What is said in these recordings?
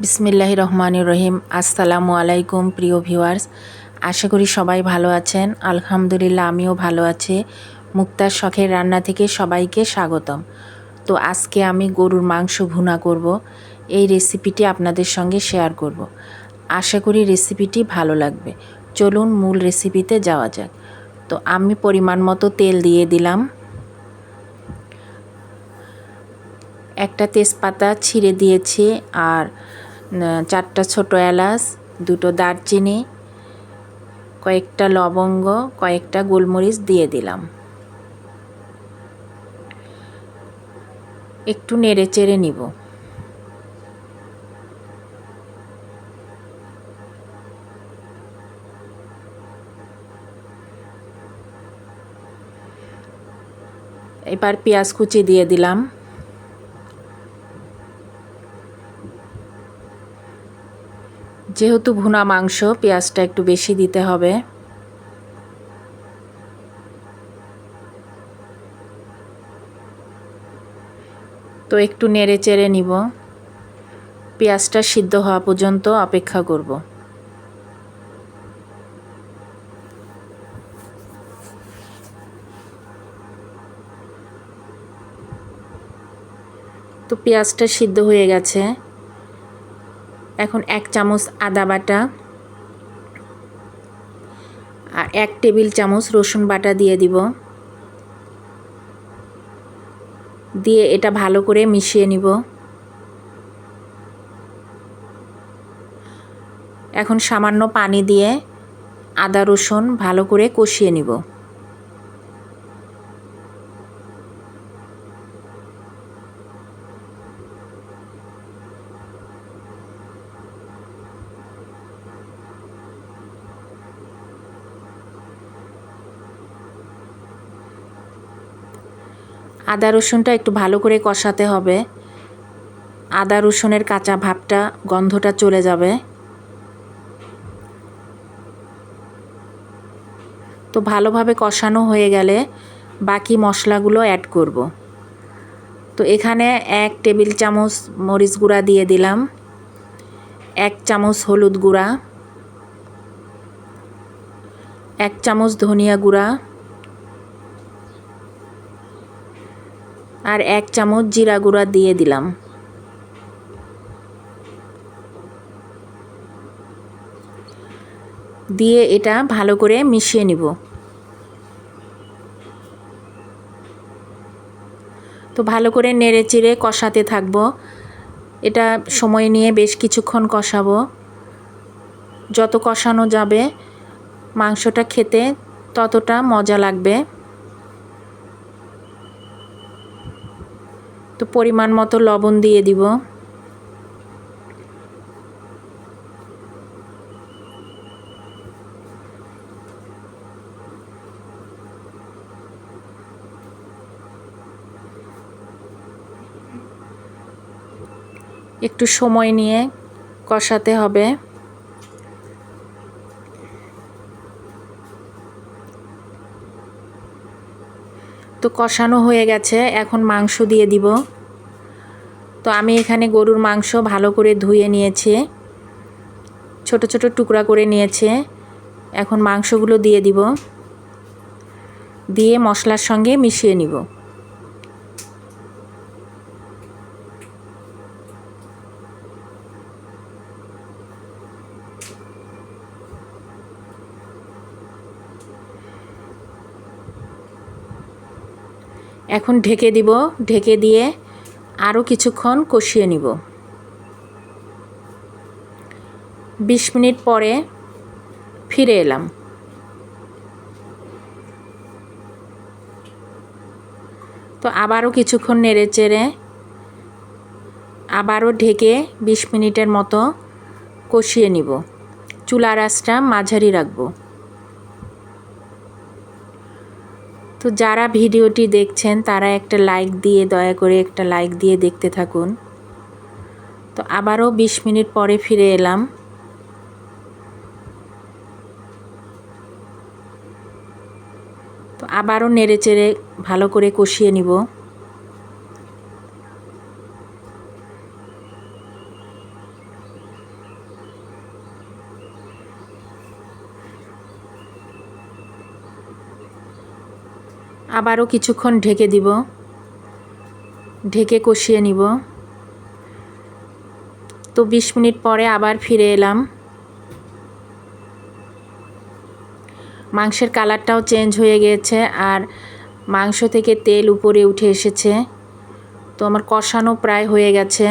বিসমিল্লাহির রহমানির রহিম। আসসালামু আলাইকুম প্রিয় ভিউয়ার্স, আশা করি সবাই ভালো আছেন। আলহামদুলিল্লাহ আমিও ভালো আছি। মুক্তার শখের রান্না থেকে সবাইকে স্বাগতম। তো আজকে আমি গরুর মাংস ভুনা করব। এই রেসিপিটি আপনাদের সঙ্গে শেয়ার করব। আশা করি রেসিপিটি ভালো লাগবে। চলুন মূল রেসিপিতে যাওয়া যাক। তো আমি পরিমাণ মতো তেল দিয়ে দিলাম। একটা তেজপাতা ছিঁড়ে দিয়েছি, আর 4টা ছোটো এলাচ, 2টো দারচিনি, কয়েকটা লবঙ্গ, কয়েকটা গোলমরিচ দিয়ে দিলাম। একটু নেড়ে চেড়ে নিব। এবার পেঁয়াজ কুচি দিয়ে দিলাম। যেহেতু ভুনা মাংস, পেঁয়াজটা একটু বেশি দিতে হবে। তো একটু নেড়ে চেড়ে নিব। পেঁয়াজটা সিদ্ধ হওয়া পর্যন্ত অপেক্ষা করব। তো পেঁয়াজটা সিদ্ধ হয়ে গেছে। এখন 1 চামচ আদা বাটা আর 1 টেবিল চামচ রসুন বাটা দিয়ে দিব। দিয়ে এটা ভালো করে মিশিয়ে নিব। এখন সামান্য পানি দিয়ে আদা রসুন ভালো করে কষিয়ে নিব। আদা রসুনটা একটু ভালো করে কষাতে হবে। আদা রসুনের কাঁচা ভাবটা, গন্ধটা চলে যাবে। তো ভালোভাবে কষানো হয়ে গেলে বাকি মশলাগুলো অ্যাড করব। তো এখানে 1 টেবিল চামচ মরিচ গুঁড়া দিয়ে দিলাম, 1 চামচ হলুদ গুঁড়া, 1 চামচ ধনিয়া গুঁড়া আর 1 চামচ জিরা গুঁড়া দিয়ে দিলাম। দিয়ে এটা ভালো করে মিশিয়ে নিব। তো ভালো করে নেড়ে চেড়ে কষাতে থাকব। এটা সময় নিয়ে বেশ কিছুক্ষণ কষাবো। যত কষানো যাবে মাংসটা খেতে ততটা মজা লাগবে। তো পরিমাণ মতো লবণ দিয়ে দিব। একটু সময় নিয়ে কষাতে হবে। তো কষানো হয়ে গেছে, এখন মাংস দিয়ে দিব। তো আমি এখানে গরুর মাংস ভালো করে ধুয়ে নিয়েছি, ছোট ছোট টুকরা করে নিয়েছি। এখন মাংসগুলো দিয়ে দিব, দিয়ে মশলার সঙ্গে মিশিয়ে নিব। এখন ঢেকে দিব। ঢেকে দিয়ে আরও কিছুক্ষণ কষিয়ে নিব। 20 মিনিট পরে ফিরে এলাম। তো আবারও কিছুক্ষণ নেড়ে চেড়ে আবারও ঢেকে 20 মিনিটের মতো কষিয়ে নিব। চুলার আঁচটা মাঝারি রাখবো। তো যারা ভিডিওটি দেখছেন তারা একটা লাইক দিয়ে, দয়া করে একটা লাইক দিয়ে দেখতে থাকুন। তো আবারও 20 মিনিট পরে ফিরে এলাম। তো আবারও নেড়ে চেড়ে ভালো করে কষিয়ে নিব। আবারও কিছুক্ষণ ঢেকে দিব, ঢেকে কষিয়ে নিব। তো 20 মিনিট পরে আবার ফিরে এলাম। মাংসের কালারটাও চেঞ্জ হয়ে গিয়েছে আর মাংস থেকে তেল উপরে উঠে এসেছে। তো আমার কষানো প্রায় হয়ে গেছে,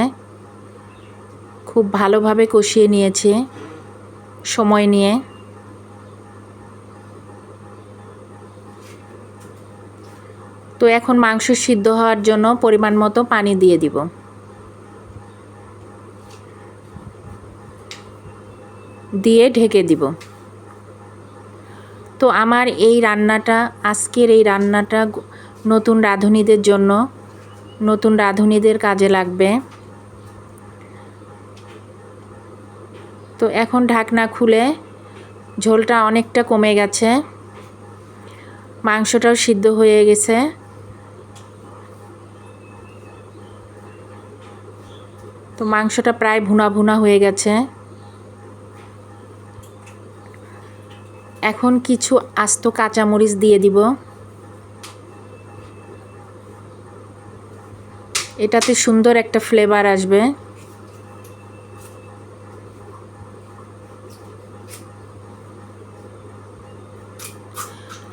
খুব ভালোভাবে কষিয়ে নিয়েছি সময় নিয়ে। তো এখন মাংস সিদ্ধ হওয়ার জন্য পরিমাণ মতো পানি দিয়ে দিব। দিয়ে ঢেকে দিব। তো আমার এই রান্নাটা, আজকের এই রান্নাটা নতুন রাঁধুনিদের জন্য, নতুন রাঁধুনিদের কাজে লাগবে। তো এখন ঢাকনা খুলে, ঝোলটা অনেকটা কমে গেছে, মাংসটাও সিদ্ধ হয়ে গেছে। তো মাংসটা প্রায় ভুনা ভুনা হয়ে গেছে। এখন কিছু আস্ত কাঁচামরিচ দিয়ে দিব। এটাতে সুন্দর একটা ফ্লেভার আসবে।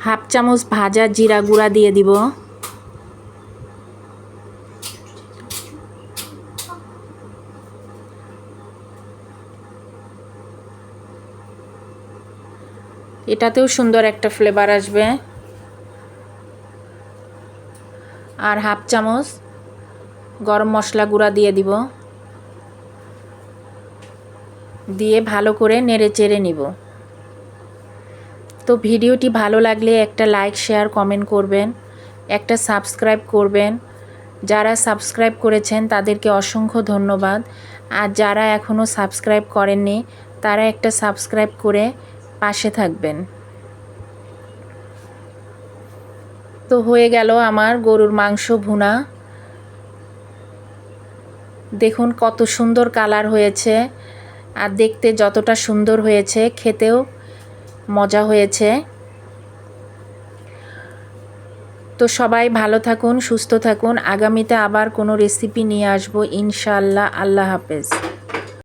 হাফ চামচ ভাজা জিরা গুঁড়া দিয়ে দিব। এটাতেও সুন্দর একটা ফ্লেভার আসবে। আর হাফ চামচ গরম মশলা গুঁড়া দিয়ে দিব। দিয়ে ভালো করে নেড়ে চেড়ে নিব। তো ভিডিওটি ভালো লাগলে একটা লাইক, শেয়ার, কমেন্ট করবেন, একটা সাবস্ক্রাইব করবেন। যারা সাবস্ক্রাইব করেছেন তাদেরকে অসংখ্য ধন্যবাদ। আর যারা এখনও সাবস্ক্রাইব করেননি তারা একটা সাবস্ক্রাইব করে পাশে থাকবেন। তো হয়ে গেল আমার গরুর মাংস ভুনা। দেখুন কত সুন্দর কালার হয়েছে, আর দেখতে যতটা সুন্দর হয়েছে খেতেও মজা হয়েছে। তো সবাই ভালো থাকুন, সুস্থ থাকুন। আগামীতে আবার কোনো রেসিপি নিয়ে আসবো ইনশাআল্লাহ। আল্লাহ হাফেজ।